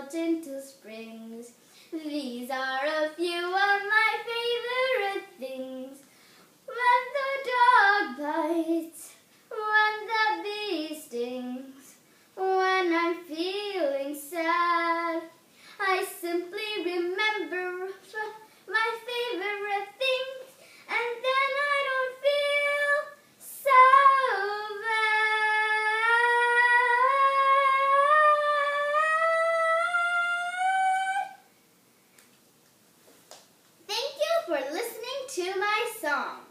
melt into springs. These are a few of my favorite things. When the dog bites, when the bee stings, when I'm feeling sad, I simply remember my favorite things, and then I don't feel so bad. Thank you for listening to my song.